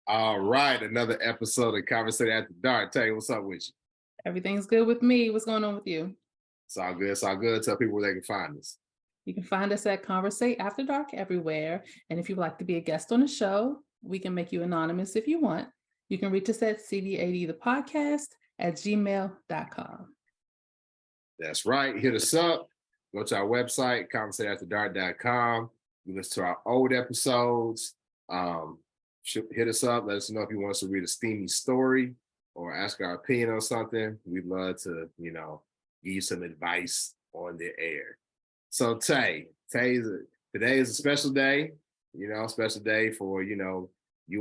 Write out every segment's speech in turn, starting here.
All right, another episode of Conversation After Dark. Tell you what's up with you. Everything's good with me. What's going on with you? It's all good. It's all good. Tell people where they can find us. You can find us at Conversate After Dark everywhere. And if you'd like to be a guest on the show, we can make you anonymous if you want. You can reach us at CVAD the podcast at gmail.com. That's right. Hit us up. Go to our website, conversationafterdark.com. You listen to our old episodes. Hit us up. Let us know if you want us to read a steamy story or ask our opinion on something. We'd love to, give you some advice on the air. So today is a special day, special day for, you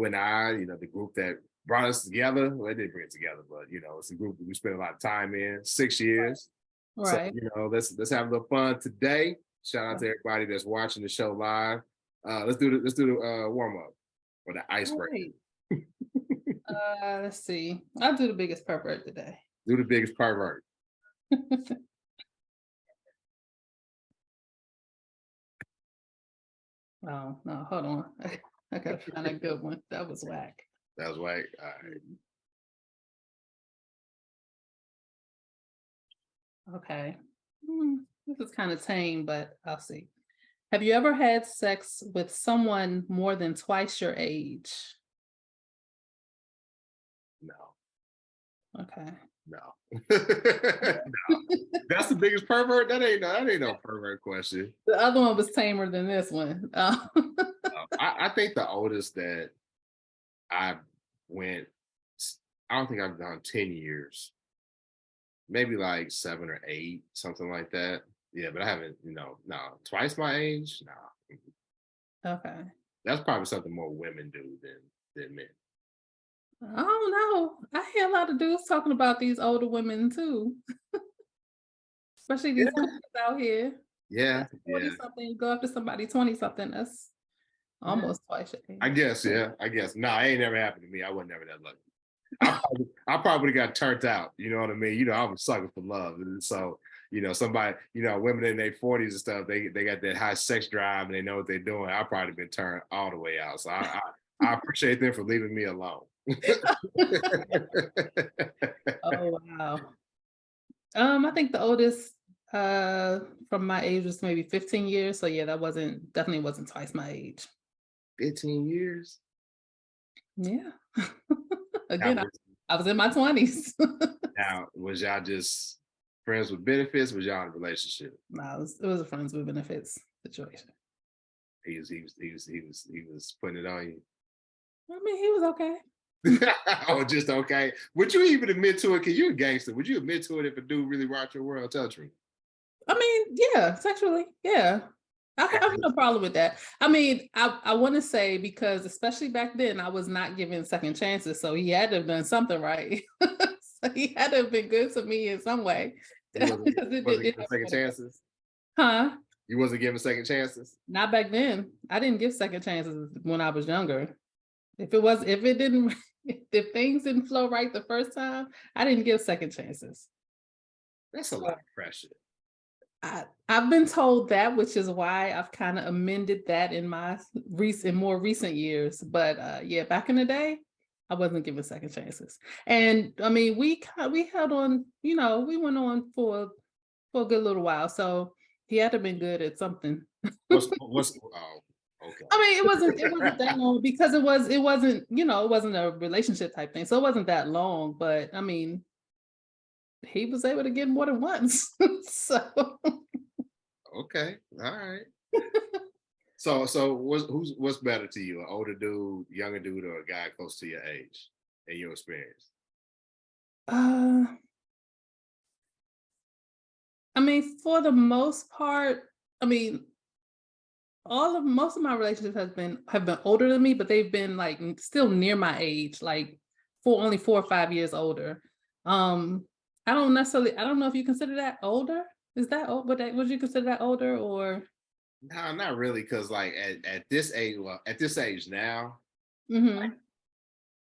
and I, the group that brought us together. Well, it didn't bring it together, but, it's a group that we spent a lot of time in, 6 years. Right. So, let's have a little fun today. Shout out to everybody that's watching the show live. Let's do the warm up or the icebreaker. Right. Let's see. I'll do the biggest pervert today. Do the biggest pervert. Oh no, hold on. I gotta find a good one. That was whack. That was whack. All right. Okay. This is kind of tame, but I'll see. Have you ever had sex with someone more than twice your age? No. Okay. No. No. That's the biggest pervert? That ain't no pervert question. The other one was tamer than this one. I think the oldest that I went, I don't think I've done 10 years. Maybe like 7 or 8, something like that. Yeah, but I haven't, no, twice my age. No. Okay. That's probably something more women do than men. I don't know. I hear a lot of dudes talking about these older women too. Especially these couples out here. Yeah. 40 something, you go after somebody 20 something, that's almost twice your age. I guess. No, it ain't never happened to me. I wasn't never that lucky. I probably got turned out. You know what I mean? I was sucking for love. And so, somebody, women in their 40s and stuff, they got that high sex drive and they know what they're doing. I've probably been turned all the way out. So I appreciate them for leaving me alone. Oh wow. I think the oldest from my age was maybe 15 years. So yeah, that definitely wasn't twice my age. 15 years? Yeah. Again, I was in my 20s. Now, was y'all just friends with benefits? Was y'all in a relationship? No, it was a friends with benefits situation. He was putting it on you. I mean, he was okay. Oh, just okay. Would you even admit to it? Cause you're a gangster. Would you admit to it if a dude really rocked your world? Tell me. I mean, yeah, sexually, yeah. I have no problem with that. I mean, I want to say because especially back then, I was not given second chances, so he had to have done something right. So he had to have been good to me in some way. You wasn't giving second chances? Huh? You wasn't giving second chances? Not back then. I didn't give second chances when I was younger. If things didn't flow right the first time, I didn't give second chances. That's a lot of pressure. I've been told that, which is why I've kind of amended that in my more recent years. But yeah, back in the day, I wasn't giving second chances. And I mean, we held on, we went on for a good little while. So he had to have been good at something. Okay. I mean, it wasn't that long because it wasn't a relationship type thing. So it wasn't that long, but I mean, he was able to get more than once. So okay. All right. So what's better to you? An older dude, younger dude, or a guy close to your age in your experience? I mean, for the most part, I mean, most of my relationships have been older than me, but they've been like still near my age, like only 4 or 5 years older. I don't know if you consider that older. Is that old? Would you consider that older or? No, not really. Cause like at this age now, Mm-hmm.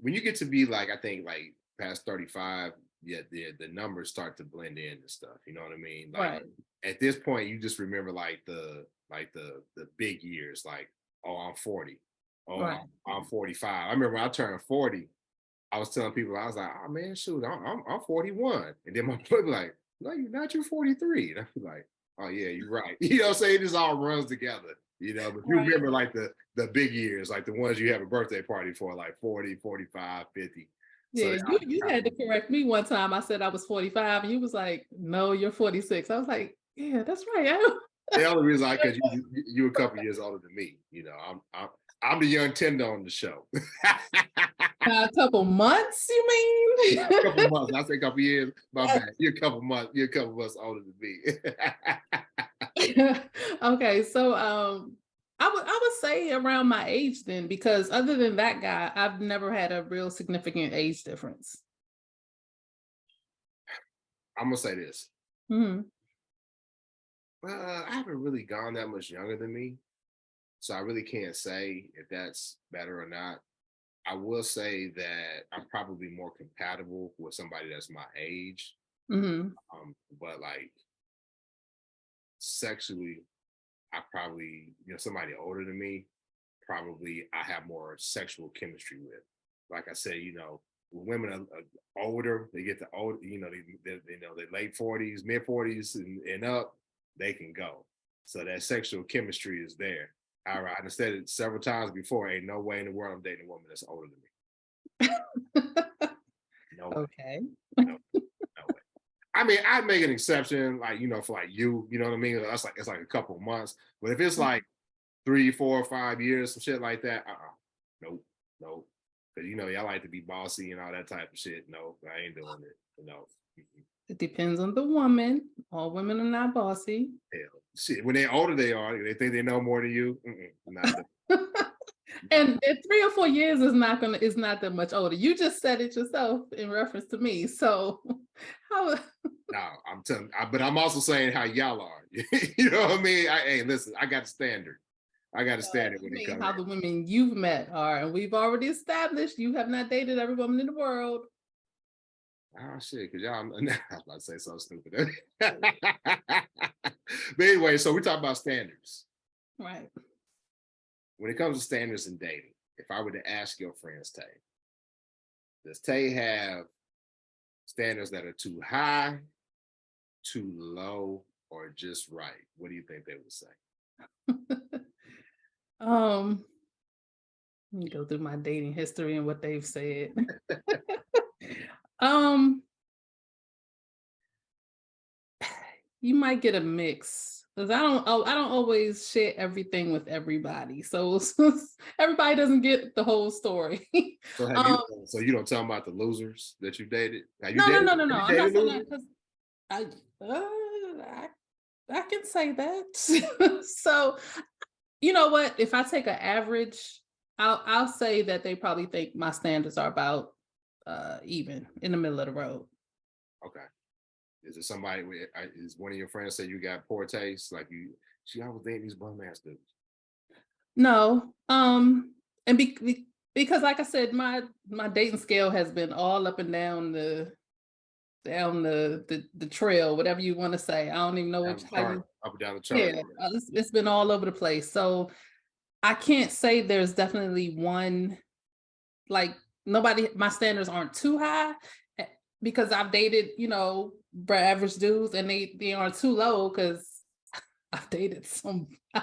when you get to be like, I think like past 35, the numbers start to blend in and stuff. You know what I mean? Like Right. At this point, you just remember like the big years, like, oh, I'm 40. or Right. I'm 45. I remember when I turned 40, I was telling people, I was like, oh man, shoot, I'm 41. And then my brother like, no, you're not, you're 43. And I was like, oh yeah, you're right. You know what I'm saying? It just all runs together, you know. But you Right. remember like the big years, like the ones you have a birthday party for, like 40, 45, 50. So Yeah, you had to correct me one time. I said I was 45, and you was like, "No, you're 46." I was like, "Yeah, that's right." the only reason I because you a couple years older than me, you know. I'm the young tender on the show. A couple months, you mean? Couple months. I say a couple years. My bad. You're a couple months. You're a couple months older than me. Okay, so I would say around my age then, because other than that guy, I've never had a real significant age difference. I'm gonna say this. Mhm. I haven't really gone that much younger than me, so I really can't say if that's better or not. I will say that I'm probably more compatible with somebody that's my age. Mhm. But like sexually, I probably, somebody older than me, probably I have more sexual chemistry with. Like I said, when women are older, they get the old, they late 40s, mid 40s and up, they can go. So that sexual chemistry is there. However, I said it several times before. Ain't no way in the world I'm dating a woman that's older than me. No way. Okay. No, no way. I mean, I'd make an exception, like for like you know what I mean. That's like it's like a couple of months. But if it's like 3, 4, 5 years, some shit like that. Nope, nope. Because y'all like to be bossy and all that type of shit. No, I ain't doing it. No. It depends on the woman. All women are not bossy. Hell, shit. When they're older, they are. They think they know more than you. Not no, And 3 or 4 years is not that much older. You just said it yourself in reference to me. So how no. I'm telling. But I'm also saying how y'all are. You know what I mean? Hey, listen. I got a standard. I got a standard I when it mean comes. how the women you've met are, and we've already established you have not dated every woman in the world. Oh shit, because y'all. I was about to say something stupid. But anyway, so we talk about standards. Right. When it comes to standards in dating, if I were to ask your friends, Tay, does Tay have standards that are too high, too low, or just right? What do you think they would say? um Let me go through my dating history and what they've said. um you might get a mix because I don't always share everything with everybody. So everybody doesn't get the whole story. So have you? um So you don't tell them about the losers that you dated? Have you no, no, dated? no, no, Have no. you I'm not dated saying that losers? because I I can say that. So you know what? If I take an average, I'll say that they probably think my standards are about even in the middle of the road. Okay. Is it somebody? Is one of your friends say you got poor taste? Like you? She always dating these bum ass dudes. No, and because like I said, my dating scale has been all up and down the trail, whatever you want to say. I don't even know Down which the how chart, you. up and down the chart. Yeah, it's been all over the place. So I can't say there's definitely one like nobody. My standards aren't too high eh, because I've dated average dudes, and they aren't too low because I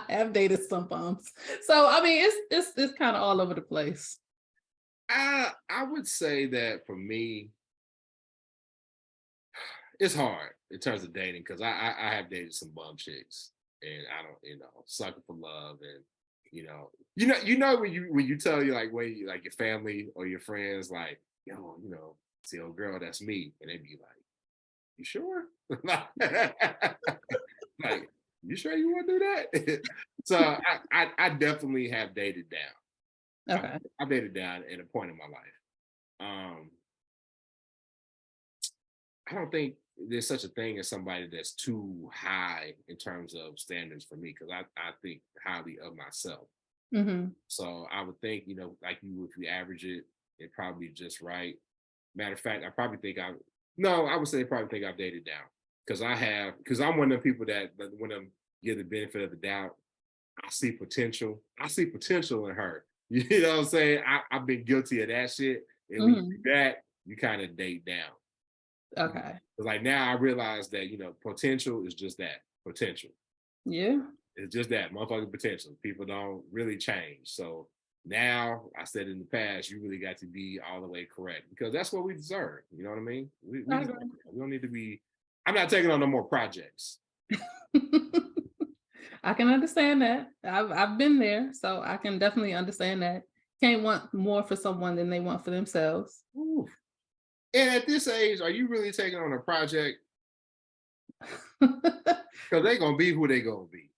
have dated some bums. So I mean it's kind of all over the place. I would say that for me, it's hard in terms of dating because I have dated some bum chicks and I don't sucker for love and when you tell you like when you like your family or your friends like see old girl that's me and they be like you sure like you sure you want to do that so I definitely have dated down. I've, Okay. I've dated down at a point in my life. um I don't think there's such a thing as somebody that's too high in terms of standards for me because I think highly of myself. Hmm. So I would think, like if you average it, it probably just right. Matter of fact, I probably think no, I would say probably think I've dated down because I'm one of the people that when I'm give the benefit of the doubt, I see potential in her. You know what I'm saying? I've been guilty of that shit. And when you Mhm. do that, you kind of date down. Okay. Because like now I realize that, potential is just that potential. Yeah. It's just that motherfucking potential. People don't really change. So now I said in the past, you really got to be all the way correct because that's what we deserve. You know what I mean? We I deserve agree. that. We don't need to be. I'm not taking on no more projects. I can understand that. I've been there, so I can definitely understand that. Can't want more for someone than they want for themselves. Ooh. And at this age, are you really taking on a project? Because they're gonna be who they gonna be.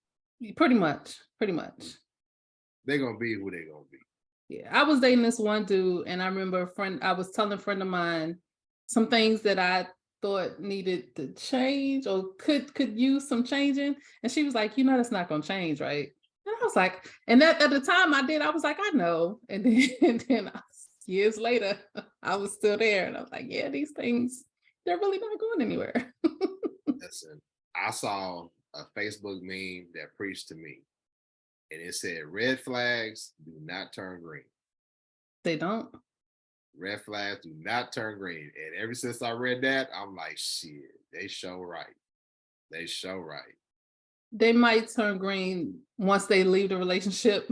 Pretty much. Pretty much. They're gonna be who they gonna be. Yeah. I was dating this one dude, and I remember I was telling a friend of mine some things that I thought needed to change or could use some changing. And she was like, that's not gonna change, right? And I was like, and that at the time I was like, I know. And then years later, I was still there. And I was like, yeah, these things, they're really not going anywhere. Listen, I saw a Facebook meme that preached to me, and it said, "Red flags do not turn green. They don't. Red flags do not turn green." And ever since I read that, I'm like, shit, they show right. They show right. They might turn green once they leave the relationship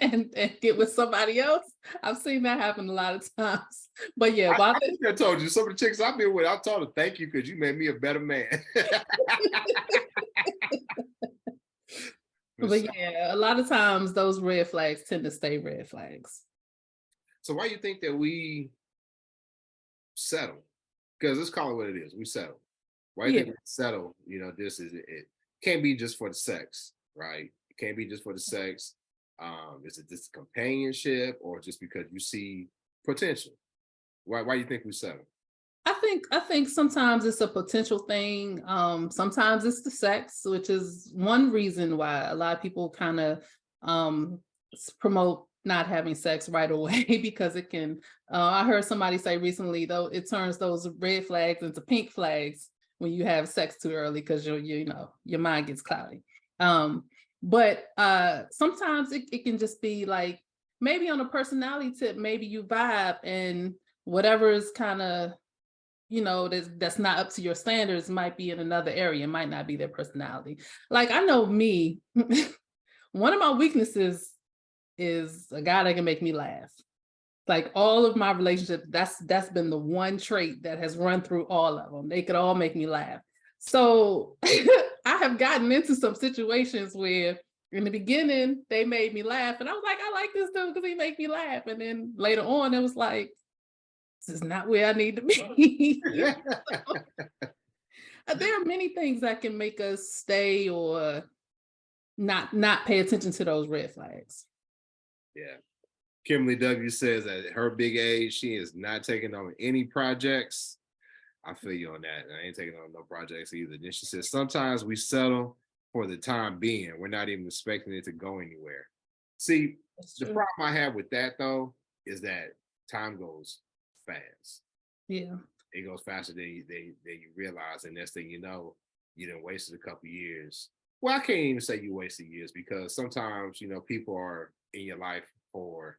and get with somebody else. I've seen that happen a lot of times. But yeah, I think I told you some of the chicks I've been with, I told her thank you because you made me a better man. but yeah, a lot of times those red flags tend to stay red flags. So why you think that we settle? Because let's call it what it is. We settle. Why do you Yeah, think we settle? This is it. Can't be just for the sex, right? It can't be just for the sex. Is it just companionship or just because you see potential? Why do you think we settle? I think sometimes it's a potential thing. Sometimes it's the sex, which is one reason why a lot of people kind of promote not having sex right away because it can. I heard somebody say recently though it turns those red flags into pink flags when you have sex too early because your mind gets cloudy. But sometimes it can just be like maybe on a personality tip, maybe you vibe and whatever is kind of that's not up to your standards might be in another area. It might not be their personality. Like I know me, one of my weaknesses is a guy that can make me laugh. Like all of my relationships, that's been the one trait that has run through all of them. They could all make me laugh. So I have gotten into some situations where in the beginning they made me laugh, and I was like, I like this dude because he make me laugh. And then later on, it was like, this is not where I need to be. There are many things that can make us stay or not pay attention to those red flags. Yeah. Kimberly W says at her big age, she is not taking on any projects. I feel you on that. I ain't taking on no projects either. Then she says sometimes we settle for the time being. We're not even expecting it to go anywhere. See, That's the true. problem I have with that though is that time goes fast. Yeah. It goes faster than you realize, and next thing you know, you done wasted a couple years. Well, I can't even say you wasted years because sometimes people are in your life for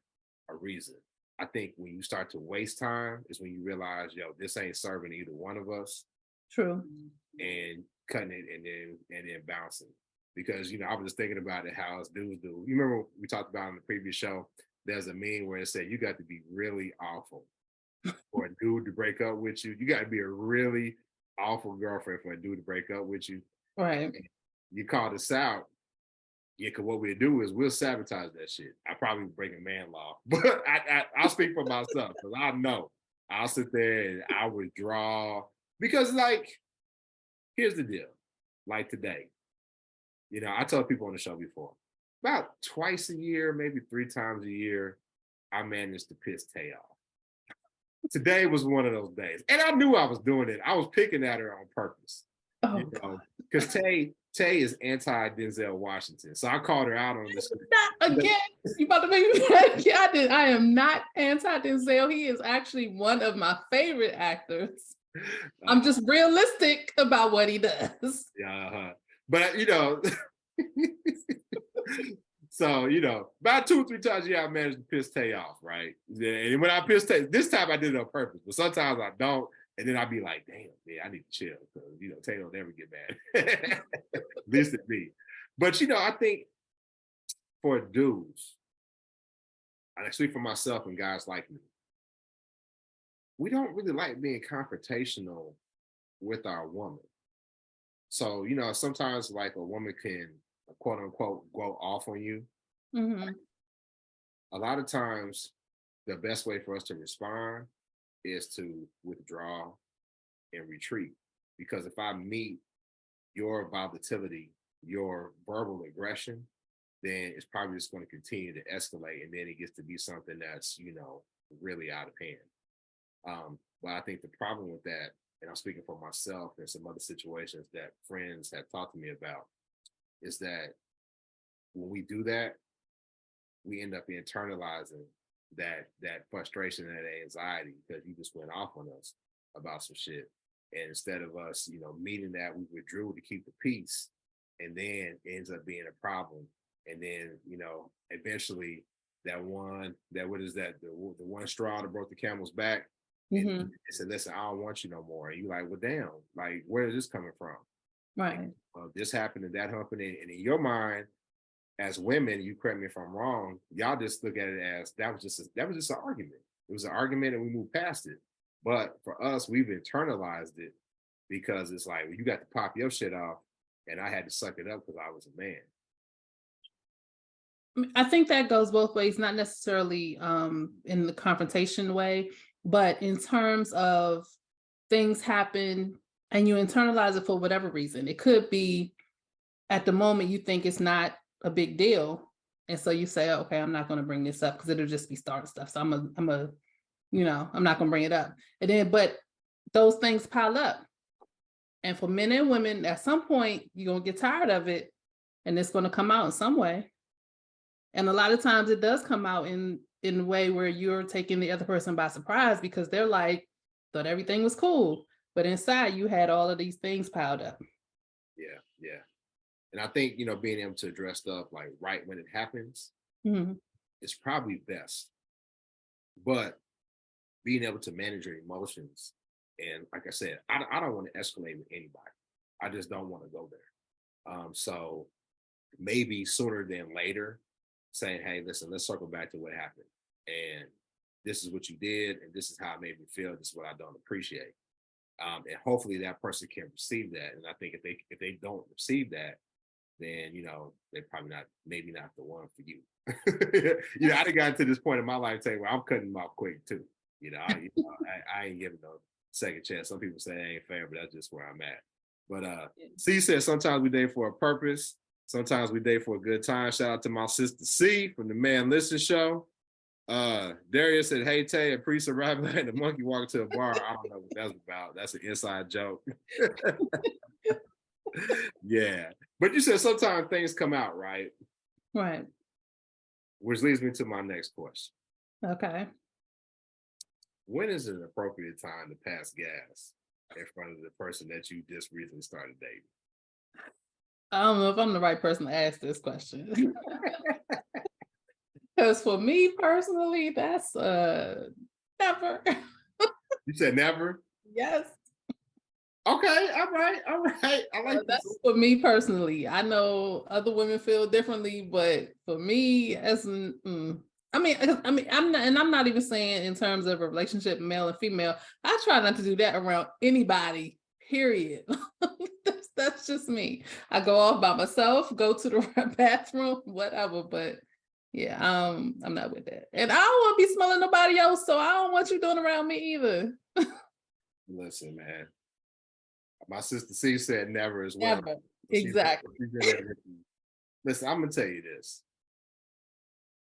a reason. I think when you start to waste time is when you realize, yo, this ain't serving either one of us, True. and cutting it and then bouncing. Because I was just thinking about it how us dudes do. You remember we talked about in the previous show? There's a meme where it said you got to be really awful for a dude to break up with you. You got to be a really awful girlfriend for a dude to break up with you. Right. You call this out. Yeah, because what we do is we'll sabotage that shit. I probably break a man law, but I'll speak for myself because I know I'll sit there and I'll withdraw because, like, here's the deal. Like today, I told people on the show before, about twice a year, maybe 3 times a year, I managed to piss Tay off. Today was one of those days, and I knew I was doing it. I was picking at her on purpose, Oh, God. because Tay is anti Denzel Washington, so I called her out on this. Not again. You about to make me mad again. I am not anti Denzel. He is actually one of my favorite actors. I'm just realistic about what he does. Yeah, but So, about 2 or 3 times, I managed to piss Tay off, right? Yeah, and when I piss Tay, this time I did it on purpose, but sometimes I don't. And then I'd be like, damn, man, I need to chill because, Tay don't never get mad. At least at me. But, I think for dudes, I speak for myself and guys like me, we don't really like being confrontational with our woman. So, sometimes like a woman can quote unquote go off on you. Hmm. A lot of times, the best way for us to respond is to withdraw and retreat. Because if I meet your volatility, your verbal aggression, then it's probably just going to continue to escalate. And then it gets to be something that's, really out of hand. But I think the problem with that, and I'm speaking for myself and some other situations that friends have talked to me about, is that when we do that, we end up internalizing that frustration and that anxiety because you just went off on us about some shit. And instead of us, meeting that, we withdrew to keep the peace, and then it ends up being a problem. And then, eventually what is that? The one straw that broke the camel's back. And Hmm. they said, listen, I don't want you no more. And you're like, well, damn, like, where is this coming from? Right. This happened and that happened. And in your mind, as women, you correct me if I'm wrong, y'all just look at it as that was just an argument. It was an argument and we moved past it. But for us, we've internalized it because it's like, well, you got to pop your shit off and I had to suck it up because I was a man. I think that goes both ways, not necessarily in the confrontation way, but in terms of things happen and you internalize it for whatever reason. It could be at the moment you think it's not a big deal. And so you say, okay, I'm not going to bring this up because it'll just be starting stuff. So I'm not going to bring it up. And then, but those things pile up. And for men and women, at some point, you're going to get tired of it and it's going to come out in some way. And a lot of times it does come out in a way where you're taking the other person by surprise because they're like, thought everything was cool. But inside you had all of these things piled up. Yeah, yeah. And I think, being able to address stuff like right when it happens Mm-hmm. is probably best. But being able to manage your emotions, and like I said, I don't want to escalate with anybody. I just don't want to go there. So maybe sooner than later, saying, hey, listen, let's circle back to what happened. And this is what you did, and this is how it made me feel. This is what I don't appreciate. And hopefully that person can receive that. And I think if they don't receive that, then they're probably maybe not the one for you. I done gotten to this point in my life saying, well, I'm cutting them off quick too. I ain't giving no second chance. Some people say it ain't fair, but that's just where I'm at. But C said sometimes we date for a purpose, sometimes we date for a good time. Shout out to my sister C from the Man Listen Show. Darius said, hey Tay, a priest arriving and the monkey walking to a bar. I don't know what that's about. That's an inside joke. Yeah. But you said sometimes things come out, right? Right. Which leads me to my next question. Okay. When is an appropriate time to pass gas in front of the person that you just recently started dating? I don't know if I'm the right person to ask this question. Because for me personally, that's never. You said never? Yes. Okay, all right. I like That's this. for me personally. I know other women feel differently, but for me, I mean, I'm not even saying in terms of a relationship, male and female. I try not to do that around anybody. Period. That's just me. I go off by myself, go to the bathroom, whatever. But yeah, I'm not with that, and I don't want to be smelling nobody else, so I don't want you doing around me either. Listen, man. My sister C said never as well. Never. Exactly. Listen, I'm gonna tell you this.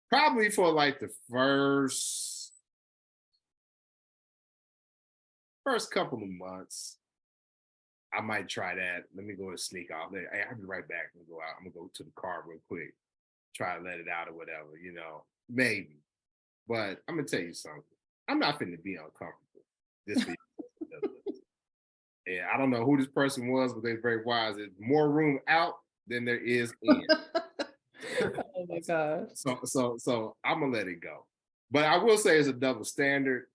Probably for like the first couple of months, I might try that. Let me go and sneak off there. Hey, I'll be right back. I'm gonna go out. I'm gonna go to the car real quick. Try to let it out or whatever, maybe. But I'm gonna tell you something. I'm not finna be uncomfortable. This for and I don't know who this person was, but they're very wise. There's more room out than there is in. Oh my God. So I'm gonna let it go. But I will say it's a double standard.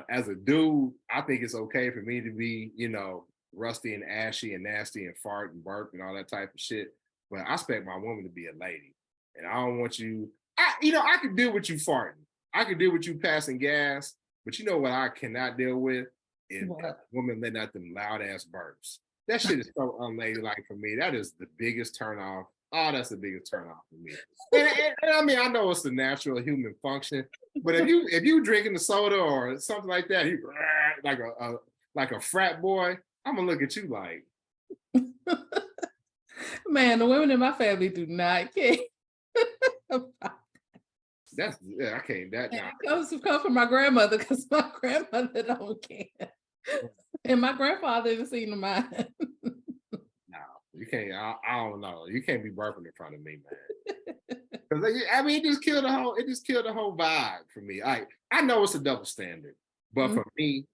As a dude, I think it's okay for me to be, rusty and ashy and nasty and fart and burp and all that type of shit. But I expect my woman to be a lady. And I don't want you, I can deal with you farting. I can deal with you passing gas, but you know what I cannot deal with is a What? woman letting out them loud ass burps. That shit is so unladylike for me. That is the biggest turn off. Oh, that's the biggest turn off for me. And I mean, I know it's the natural human function, but if you drinking the soda or something like that, you like a frat boy, I'm gonna look at you like Man, the women in my family do not care. I can't that And nah. it comes from my grandmother because my grandmother don't care. And my grandfather isn't seen to mine. No, you can't. I don't know. You can't be burping in front of me, man. Because I mean, it just killed the whole vibe for me. I know it's a double standard, but Mm, for me,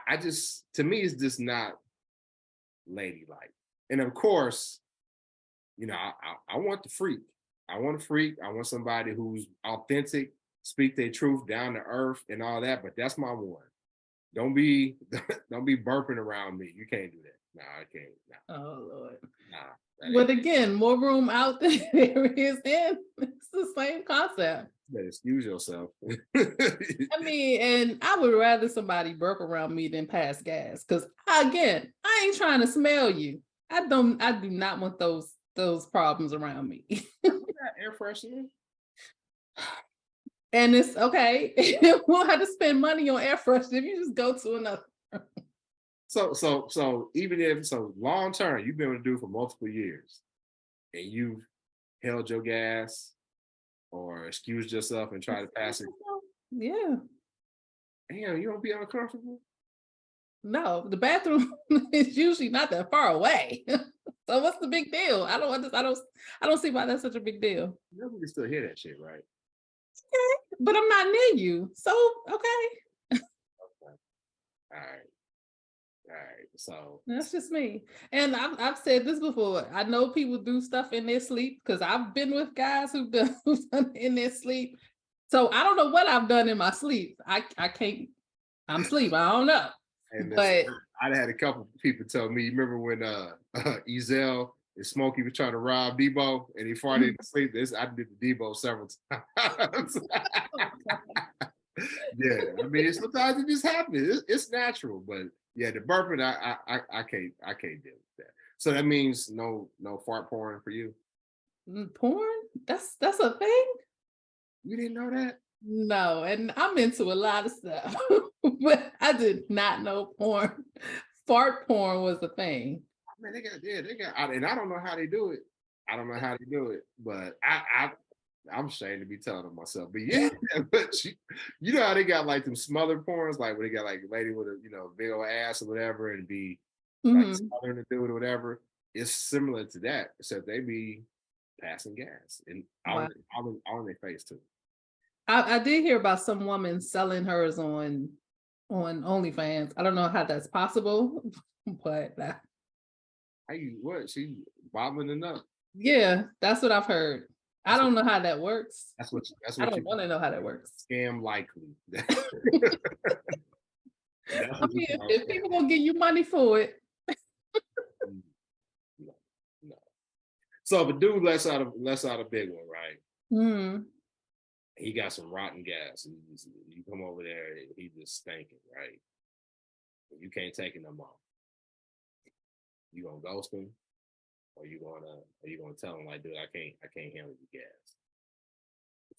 I just to me it's just not ladylike. And of course, I want the freak. I want a freak. I want somebody who's authentic, speak their truth, down to earth, and all that. But that's my one. Don't be don't be burping around me. You can't do that. No, I can't. No, oh Lord. nah, that ain't. But again, more room out than there is in. It's the same concept. You better excuse yourself. I mean, and I would rather somebody burp around me than pass gas. Cause again, I ain't trying to smell you. I do not want those problems around me. Air freshener. And it's okay. We'll have to spend money on air freshener if you just go to another. So even if long term, you've been able to do it for multiple years, and you've held your gas or excused yourself and tried to pass it. Yeah. Damn, you don't be uncomfortable. No, the bathroom is usually not that far away. So what's the big deal? I don't see why that's such a big deal. You know we can still hear that shit, right? But I'm not near you. So okay. Okay. All right. All right. So That's just me. And I've said this before. I know people do stuff in their sleep because I've been with guys who've done it in their sleep. So I don't know what I've done in my sleep. I can't. I'm asleep. I don't know. and this, But I had a couple people tell me. You remember when Ezel and Smokey was trying to rob Debo and he farted in sleep? I did the Debo several times. Yeah, I mean, sometimes it just happens. It's natural, but yeah, the burping, I can't deal with that. So that means no fart pouring for you. porn? That's a thing? You didn't know that? No, and I'm into a lot of stuff, but I did not know porn. Fart porn was a thing. I mean, they got, and I don't know how they do it. I don't know how they do it, but I'm ashamed to be telling them myself. But yeah, but you know how they got like them smothered porns, like where they got like a lady with a big old ass or whatever, and be like Mhm. smothering the dude or whatever. It's similar to that, except they be passing gas and Wow. all in their face too. I did hear about some woman selling hers on OnlyFans. I don't know how that's possible, but How you what? She bobbling it up. yeah, that's what I've heard. I That's what don't know how that works. that's I what don't you want to know how that works. scam likely. That's I what you mean, call if scam. people gonna give you money for it, Mm, no, no. So if a dude lets out a big one, right? mm, He got some rotten gas. You come over there, he just stinking, right? You can't take it no more. You gonna ghost him, or you gonna tell him like, dude, I can't handle the gas.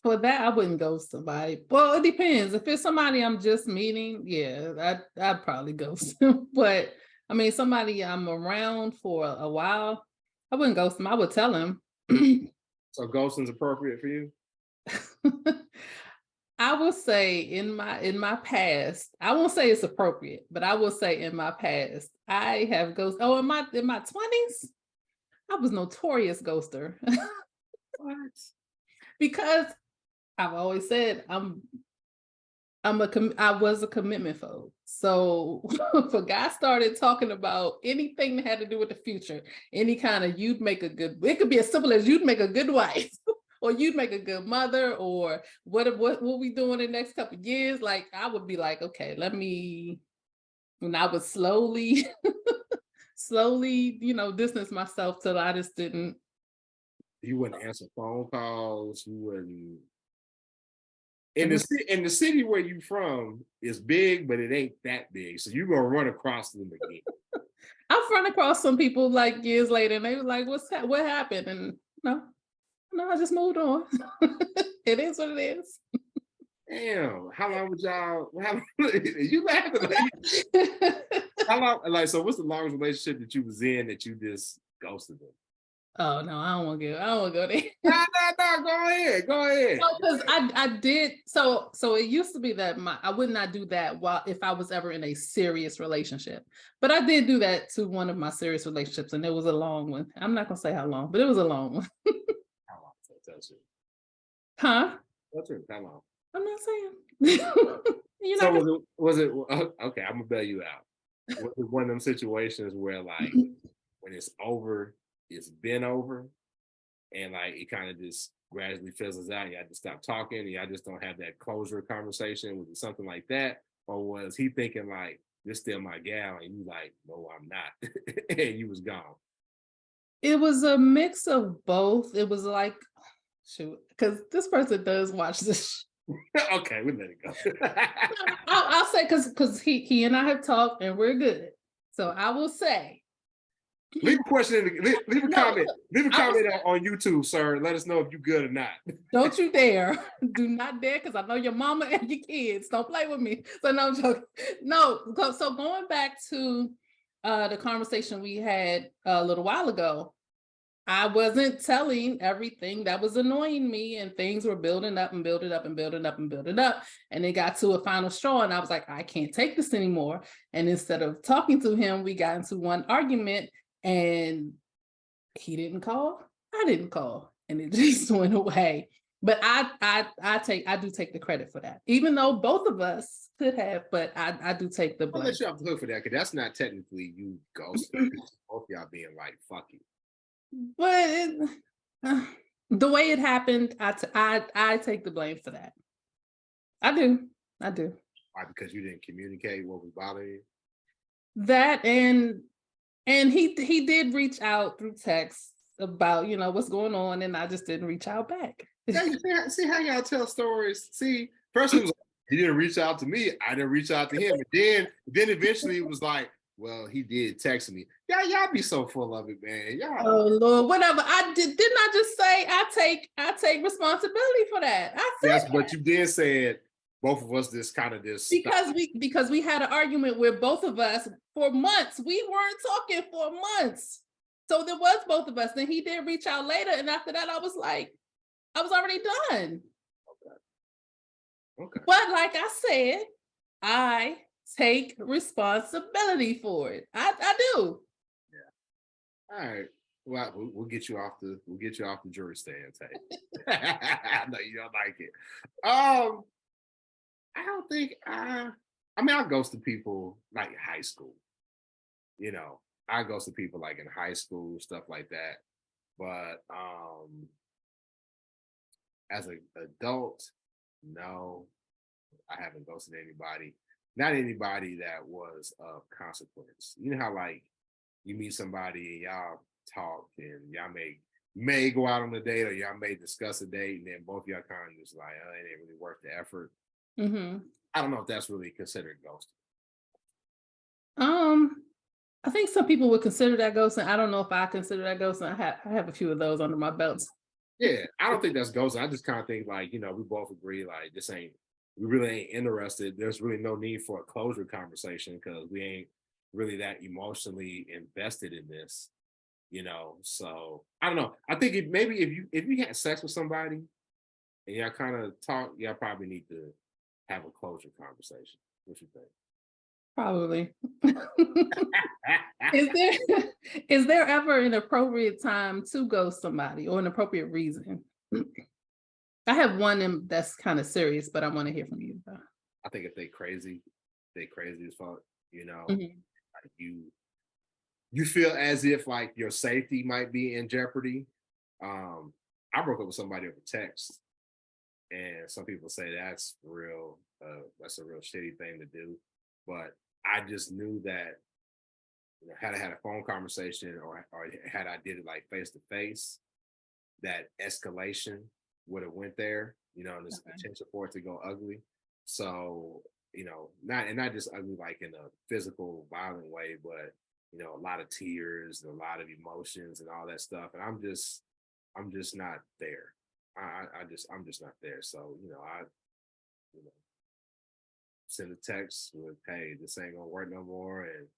for that I wouldn't ghost somebody. Well, it depends. If it's somebody I'm just meeting, yeah, I'd probably ghost them. But I mean, somebody I'm around for a while, I wouldn't ghost them. I would tell him. So ghosting's appropriate for you? I will say in my past, I won't say it's appropriate, but I will say in my past, I have ghosted. Oh, in my 20s, I was notorious ghoster What? because I've always said I was a commitment phobe. So if a guy started talking about anything that had to do with the future, any kind of it could be as simple as you'd make a good wife, or you'd make a good mother, or what we doing in the next couple of years. Like I would be like, okay, and I would slowly, slowly, distance myself till I just didn't. You wouldn't answer phone calls. You wouldn't. In the city where you from is big, but it ain't that big. So you're gonna run across them again. I've run across some people like years later, and they were like, what happened?" And no, I just moved on. It is what it is. Damn, how long would y'all? You laughing? Like, how long? Like, so what's the longest relationship that you was in that you just ghosted them? Oh no, I don't want to go there. No, go ahead. Because I did so it used to be that I would not do that if I was ever in a serious relationship. But I did do that to one of my serious relationships, and it was a long one. I'm not gonna say how long, but it was a long one. How long? That's it. Huh? That's it. How long? I'm not saying. So was it okay? I'm gonna bail you out. Was it one of them situations where like when it's over, it's been over, and like it kind of just gradually fizzles out? You had to stop talking, and y'all just don't have that closure conversation. Was it something like that, or was he thinking like this still my gal, and you like, no, I'm not, and you was gone? It was a mix of both. It was like, shoot, because this person does watch this. Okay, we let it go. I'll say because he and I have talked and we're good. So I will say. Leave a question. Leave a comment. Leave a comment on YouTube, sir. Let us know if you're good or not. Don't you dare! Do not dare, because I know your mama and your kids. Don't play with me. So no, I'm joking. No. So going back to the conversation we had a little while ago, I wasn't telling everything that was annoying me, and things were building up and building up and building up and building up. And it got to a final straw, and I was like, I can't take this anymore. And instead of talking to him, we got into one argument, and he didn't call. I didn't call, and it just went away. But I do take the credit for that, even though both of us could have. But I do take the blame. I'll let you off the hook for that, because that's not technically you ghosting. Both y'all being like, fuck you. But the way it happened, I take the blame for that. I do. Why? Because you didn't communicate what was bothering you? That and he did reach out through text about what's going on, and I just didn't reach out back. See how y'all tell stories? See, first it was like, he didn't reach out to me, I didn't reach out to him. And then eventually it was like, well, he did text me. Y'all be so full of it, man. Y'all. Oh Lord, whatever. Didn't I just say I take responsibility for that? I said yes, but you did say it. Both of us just kind of just because we had an argument where both of us for months we weren't talking for months. So there was both of us. Then he did reach out later, and after that, I was already done. Okay. But like I said, I take responsibility for it. I do. Yeah. All right. Well, we'll get you off the jury stand, Tay. I know you don't like it. I don't think I'll ghost to people like high school. I ghost to people like in high school, stuff like that. But as an adult, no, I haven't ghosted anybody. Not anybody that was of consequence. You know how like you meet somebody and y'all talk and y'all may go out on a date, or y'all may discuss a date, and then both y'all kind of just like, oh, it ain't really worth the effort. Mm-hmm. I don't know if that's really considered ghosting. I think some people would consider that ghosting. I don't know if I consider that ghosting. I have a few of those under my belt. Yeah, I don't think that's ghosting. I just kind of think like, we both agree like we really ain't interested. There's really no need for a closure conversation because we ain't really that emotionally invested in this, So I don't know. I think maybe if you had sex with somebody and y'all kind of talk, y'all probably need to have a closure conversation. What you think? Probably. Is there ever an appropriate time to ghost somebody or an appropriate reason? I have one that's kind of serious, but I want to hear from you. I think if they crazy as fuck, you know, Mhm. like you feel as if like your safety might be in jeopardy. Um, I broke up with somebody over text, and some people say that's a real shitty thing to do. But I just knew that, had I had a phone conversation, or had I did it like face to face, that escalation would have went there, and there's Okay. potential for it to go ugly. So, not just ugly like in a physical, violent way, but a lot of tears and a lot of emotions and all that stuff. And I'm just not there. I'm just not there. So, you know, send a text with, "Hey, this ain't gonna work no more," and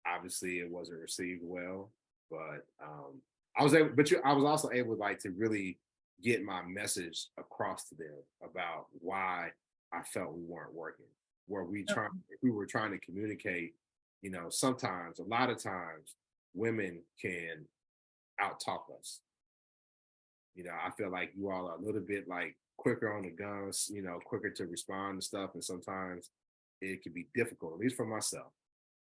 obviously it wasn't received well. But I was also able like to really get my message across to them about why I felt we weren't working. Where Okay. we were trying to communicate, sometimes, a lot of times, women can out talk us. I feel like you all are a little bit like quicker on the guns, quicker to respond to stuff, and sometimes it can be difficult, at least for myself,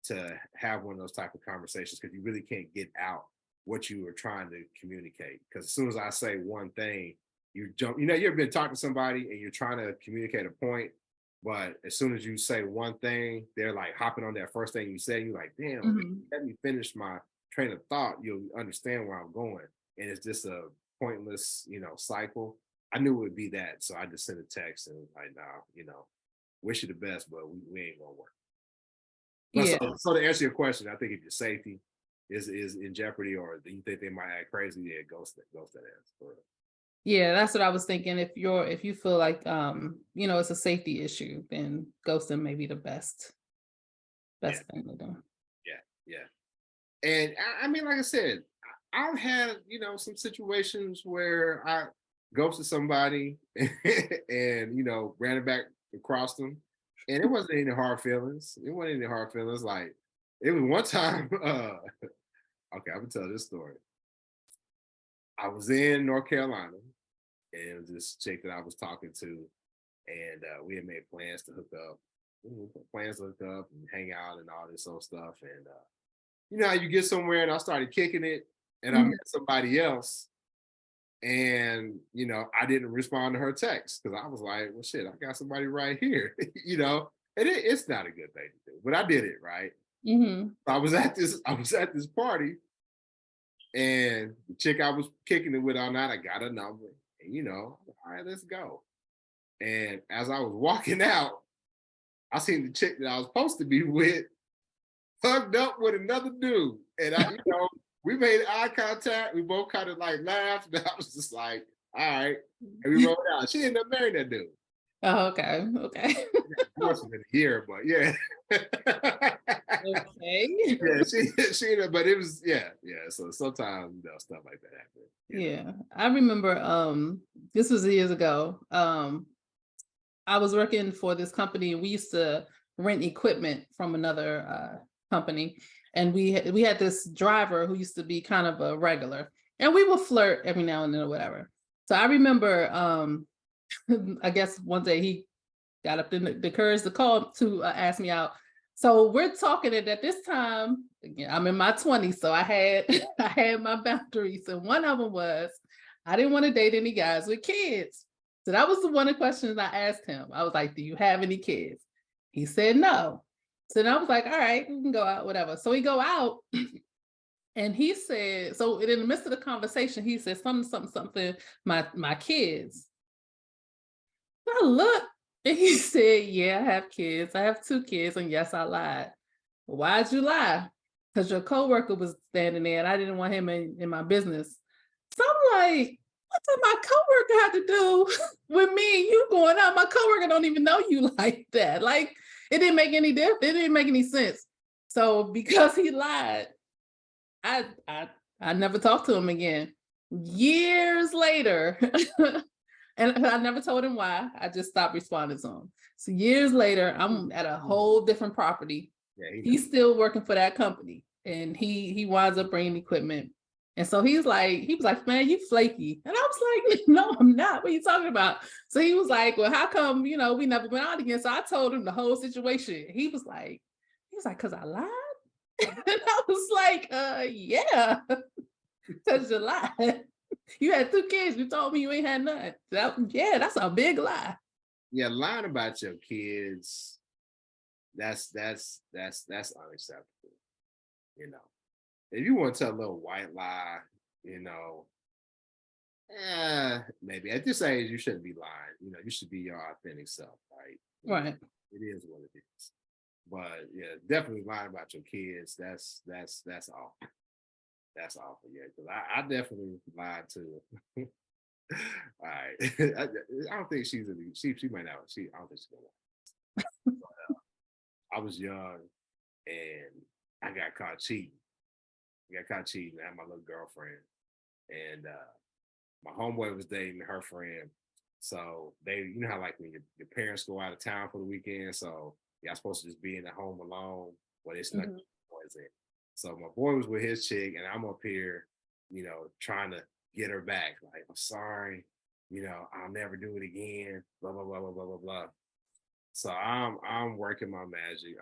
to have one of those type of conversations because you really can't get out what you were trying to communicate. Because as soon as I say one thing, you jump. You ever been talking to somebody and you're trying to communicate a point, but as soon as you say one thing, they're like hopping on that first thing you say. You're like, damn, Mhm. let me finish my train of thought. You'll understand where I'm going, and it's just a pointless, cycle. I knew it would be that, so I just sent a text and like, nah, wish you the best, but we ain't gonna work. But so, Yeah. so to answer your question, I think if your safety is in jeopardy, or do you think they might act crazy, yeah, ghost that ass. For real. Yeah, that's what I was thinking. If you feel like it's a safety issue, then ghosting may be the Yeah, best thing to do. yeah, yeah. And I mean, like I said, I've had some situations where I ghosted somebody and ran it back across them, and it wasn't any hard feelings. It wasn't any hard feelings. Like it was one time. Okay, I'm gonna tell this story. I was in North Carolina, and it was this chick that I was talking to, and we had made plans to hook up. Plans to hook up and hang out and all this old stuff. And you know how you get somewhere, and I started kicking it, and I met Mhm. somebody else, and I didn't respond to her text because I was like, well, shit, I got somebody right here, and it's not a good thing to do, but I did it right. Mhm. I was at this party, and the chick I was kicking it with all night, I got a number, and all right, let's go. And as I was walking out, I seen the chick that I was supposed to be with hugged up with another dude. And we made eye contact. We both kind of like laughed. And I was just like, all right. And we rolled out. She ended up marrying that dude. Oh, okay. Okay. Divorced within a year, but yeah. Okay. Yeah, she ended up, but it was, yeah, yeah. So sometimes, stuff like that happens. Yeah. I remember this was years ago. I was working for this company and we used to rent equipment from another company. And we had this driver who used to be kind of a regular. And we would flirt every now and then or whatever. So I remember I guess one day he got up in the courage to call to ask me out. So we're talking, and at this time, again, I'm in my 20s, so I had I had my boundaries, and one of them was I didn't want to date any guys with kids. So that was the one of the questions I asked him. I was like, "Do you have any kids?" He said no. So then I was like, "All right, we can go out, whatever." So we go out, and he said, so in the midst of the conversation, he said something, something, something. My kids. I looked and he said, yeah, I have kids. I have 2 kids. And yes, I lied. Why'd you lie? Because your coworker was standing there and I didn't want him in my business. So I'm like, what did my coworker have to do with me and you going out? My coworker don't even know you like that. Like it didn't make any difference. It didn't make any sense. So because he lied, I I I never talked to him again. Years later, and I never told him why. I just stopped responding to him. So years later, I'm at a Yeah. whole different property. Yeah, he know. He's still working for that company, and he winds up bringing equipment. And so he was like, man, you flaky. And I was like, no, I'm not. What are you talking about? So he was like, well, how come, we never went out again? So I told him the whole situation. He was like, because I lied. And I was like, yeah, because you lied. You had 2 kids. You told me you ain't had none. Yeah, that's a big lie. Yeah, lying about your kids, that's unacceptable. You know, if you want to tell a little white lie, maybe at this age you shouldn't be lying. You should be your authentic self, right? Right. It is what it is. But yeah, definitely lying about your kids. That's awful. That's awful. Yeah, because I definitely lied too. All right. I don't think she might not. I don't think she's gonna lie. I was young and I got caught cheating. I had my little girlfriend, and my homeboy was dating her friend. So you know how like when your parents go out of town for the weekend, so y'all supposed to just be in the home alone. Well, it's not boys in. So my boy was with his chick, and I'm up here, trying to get her back. Like, I'm sorry, I'll never do it again. Blah blah blah blah blah blah blah. So I'm working my magic.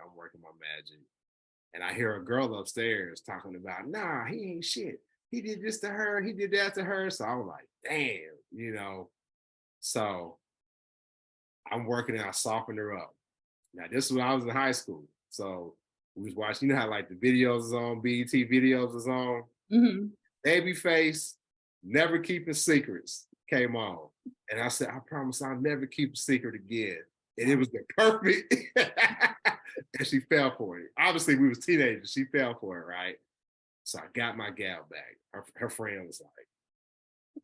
And I hear a girl upstairs talking about, nah, he ain't shit. He did this to her. He did that to her. So I was like, damn. So I'm working and I softened her up. Now, this was when I was in high school. So we was watching, how like the videos is on, BET videos is on. Mm-hmm. Babyface, Never Keeping Secrets came on. And I said, I promise I'll never keep a secret again. And it was the perfect, and she fell for it. Obviously, we was teenagers. She fell for it, right? So I got my gal back. Her friend was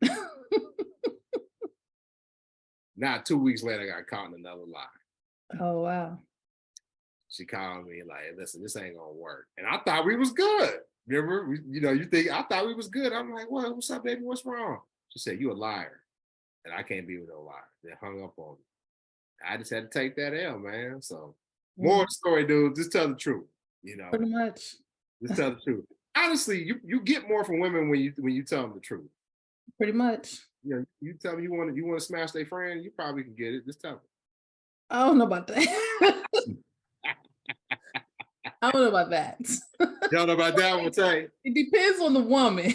like, not 2 weeks later, I got caught in another lie. Oh, wow. She called me like, listen, this ain't gonna work. And I thought we was good. Remember, you think I thought we was good. I'm like, what's up, baby? What's wrong? She said, you a liar. And I can't be with no liar. They hung up on me. I just had to take that L, man. So more story, dude. Just tell the truth. Pretty much. Just tell the truth. Honestly, you get more from women when you tell them the truth. Pretty much. You tell them you want to smash their friend, you probably can get it. Just tell them. I don't know about that. I don't know about that. You don't know about that one, Tay? It depends on the woman.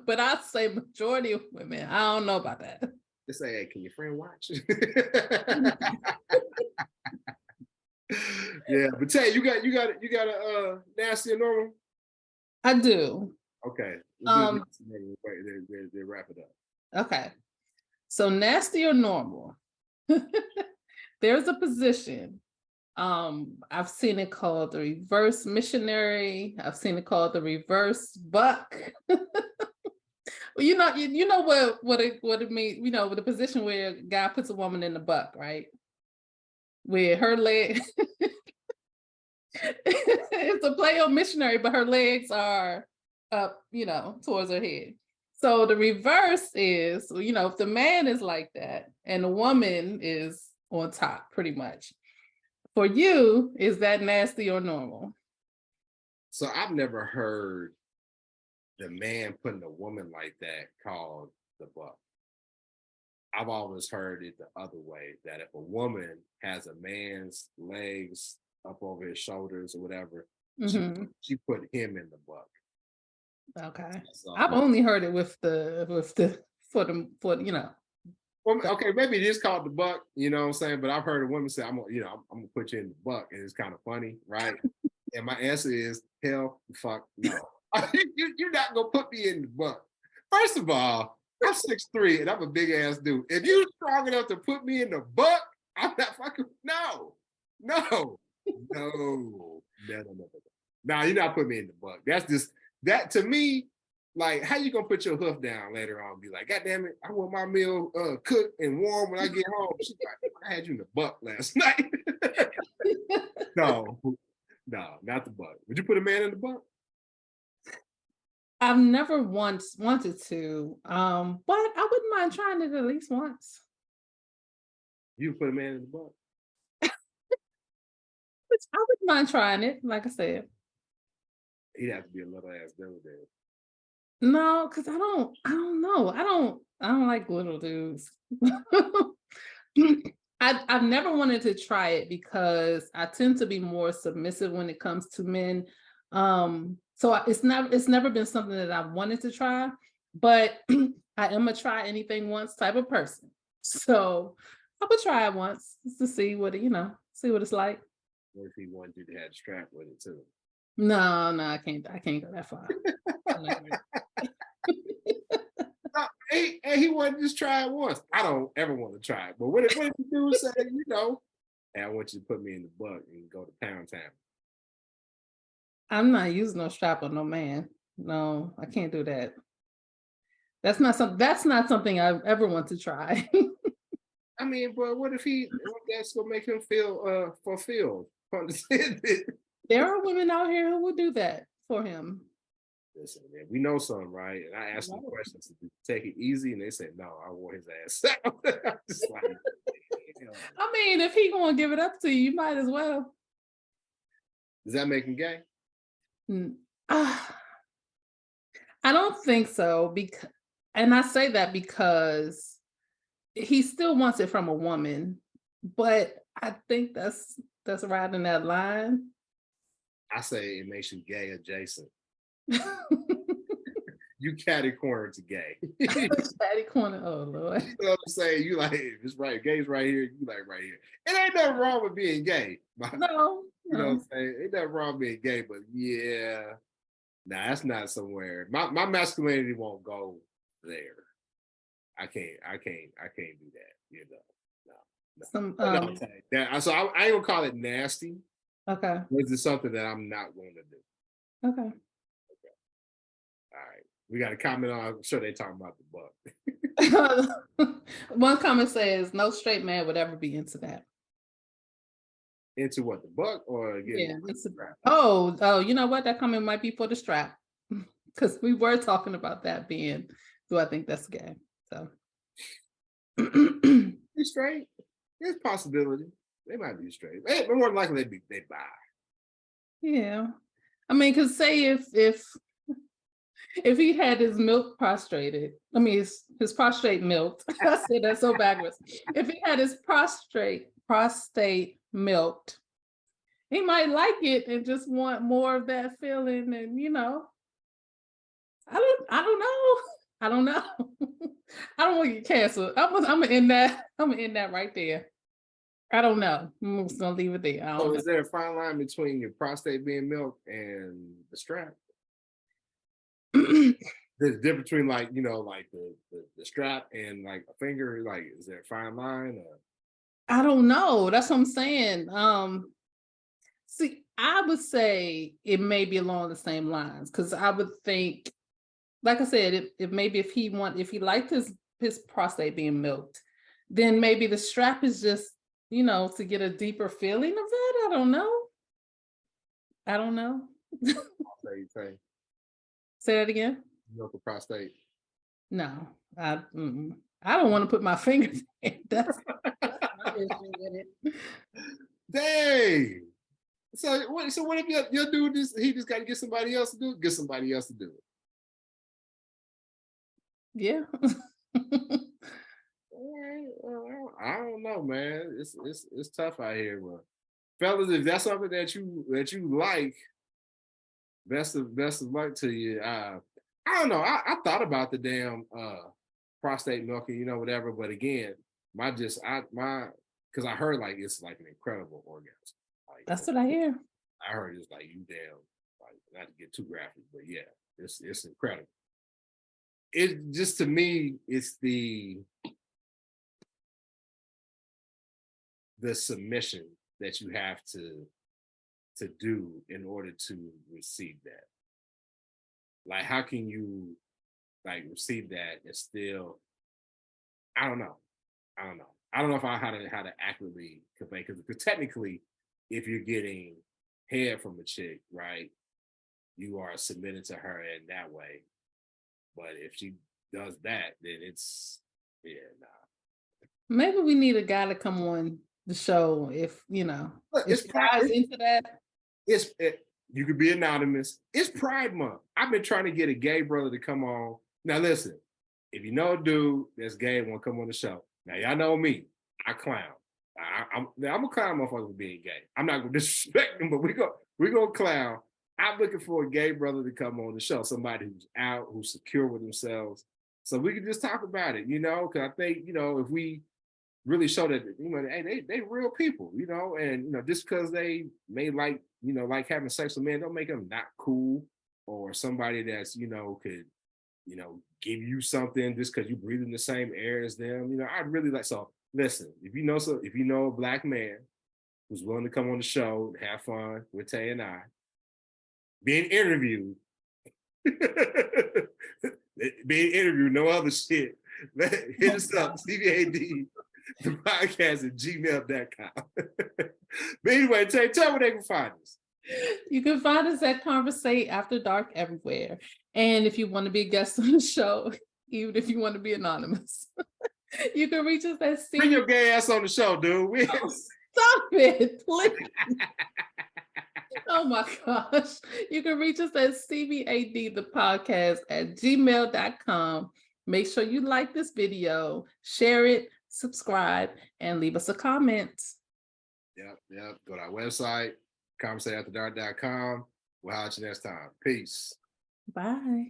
But I'd say majority of women. I don't know about that. Just say, hey, can your friend watch? Yeah, but Tay, you got a nasty or normal? I do. Okay. They wrap it up. Okay. So nasty or normal? There's a position. I've seen it called the reverse missionary. I've seen it called the reverse buck. Well, you know what it means. With a position where a guy puts a woman in the buck, right? Where her leg, it's a play on missionary, but her legs are up, towards her head. So the reverse is, if the man is like that and the woman is on top, pretty much. For you, is that nasty or normal? So I've never heard the man putting a woman like that called the buck. I've always heard it the other way, that if a woman has a man's legs up over his shoulders or whatever, she put him in the buck. Okay. So, I've only heard it with the Well, okay, maybe it is called the buck, you know what I'm saying? But I've heard a woman say, I'm gonna put you in the buck, and it's kind of funny, right? And my answer is, hell the fuck no. You're not gonna put me in the buck. First of all, I'm 6'3" and I'm a big ass dude. If you're strong enough to put me in the buck, I'm not fucking no. No, you're not putting me in the buck. That's just that to me. Like, how you gonna put your hoof down later on and be like, God damn it, I want my meal cooked and warm when I get home. She's like, I had you in the buck last night. No, not the buck. Would you put a man in the buck? I've never once wanted to, but I wouldn't mind trying it at least once. You put a man in the buck? I wouldn't mind trying it, like I said. He'd have to be a little ass dude there. No, because I don't know. I don't like little dudes. I've never wanted to try it because I tend to be more submissive when it comes to men. It's never been something that I've wanted to try, but I am a try anything once type of person. So I would try it once just to see see what it's like. What if he wanted you to have a strap with it too? No, no, I can't go that far. I'm not gonna- No, he wanted to just try it once. I don't ever want to try it. But what if the dude say, hey, I want you to put me in the buck and go to Pound Town? I'm not using no strap on no man. No, I can't do that. That's not something I ever want to try. I mean, but what that's gonna make him feel fulfilled? There are women out here who will do that for him. Listen, man, we know some, right? And I asked them Right. questions to take it easy, and they said, no, I wore his ass out. I'm just like, damn. I mean, if he gonna give it up to you, you might as well. Does that make him gay? Mm, ah, I don't think so and I say that because he still wants it from a woman, but I think that's riding that line. I say it makes you gay adjacent. You catty corner to gay. You Patty corner. Oh Lord. know what I'm saying? You like it's right, gay's right here, you like right here. It ain't nothing wrong with being gay. No, You know what I'm no. saying? Ain't nothing wrong with being gay, but yeah, nah, that's not somewhere. My masculinity won't go there. I can't do that, No, no. Some But no, okay. So I ain't gonna call it nasty. okay. This is something that I'm not going to do. Okay. All right. We got a comment on. I'm sure they talking about the buck. One comment says no straight man would ever be into that. Into what, the buck or getting Yeah. the strap? Oh, you know what? That comment might be for the strap. Because we were talking about that being, do I think that's gay? So Be straight. There's possibility. They might be straight. But more than likely they bi. yeah. I mean, because say if he had his milk prostrated, I mean his prostate milked. I said that so backwards. If he had his prostate milked, he might like it and just want more of that feeling. And I don't know. I don't know. I don't want to get canceled. I'm gonna end that. I'm gonna end that right there. I don't know. I'm just gonna leave it there. I So don't is there a fine line between your prostate being milked and the strap? know. There's a difference between like, like the strap and like a finger. Like, is there a fine line? Or I don't know. That's what I'm saying. See, I would say it may be along the same lines because I would think, like I said, if he liked his prostate being milked, then maybe the strap is just to get a deeper feeling of that. I don't know. I don't know. say Say that again. milk a prostate. No, I don't want to put my fingers in. That's my issue with it. Dang. So what if your dude he just got to get somebody else to do it? Get somebody else to do it. Yeah. All right. Well, I don't know, man. It's tough out here, but fellas, if that's something that you like, best of luck to you. I don't know. I thought about the damn prostate milking, whatever. But again, my because I heard like it's like an incredible orgasm. Like That's what I hear. I heard it's like you damn, like, not to get too graphic, but yeah, it's incredible. It just, to me, it's the submission that you have to do in order to receive that. Like, how can you like receive that and still? I don't know. I don't know. I don't know if I how to accurately convey, because technically, if you're getting head from a chick, right, you are submitted to her in that way. But if she does that, then it's, yeah, nah. Maybe we need a guy to come on the show if Look, if the guy's into that. it's it, You could be anonymous. It's Pride Month. I've been trying to get a gay brother to come on. Now listen, if you know a dude that's gay and want to come on the show, now y'all know me. I clown. I'm a clown motherfucker for being gay. I'm not gonna disrespect him, but we gonna clown. I'm looking for a gay brother to come on the show, somebody who's out, who's secure with themselves, so we can just talk about it, because I think, if we really show that, hey, they real people, and just because they may like having sex with men, don't make them not cool or somebody that's could give you something just because you breathe in the same air as them. I'd really like. So listen, if you know a Black man who's willing to come on the show and have fun with Tay and I, being interviewed, no other shit. Hit us up, CVAD, the podcast at gmail.com. But anyway, tell me where they can find us. You can find us at Conversate After Dark everywhere. And if you want to be a guest on the show, even if you want to be anonymous, you can reach us at Bring your gay ass on the show, dude. Stop it, please. Oh my gosh. You can reach us at CVAD, the podcast at gmail.com. Make sure you like this video, share it, subscribe, and leave us a comment. Yep. Go to our website, conversateafterdark.com. We'll holler at you next time. Peace. Bye.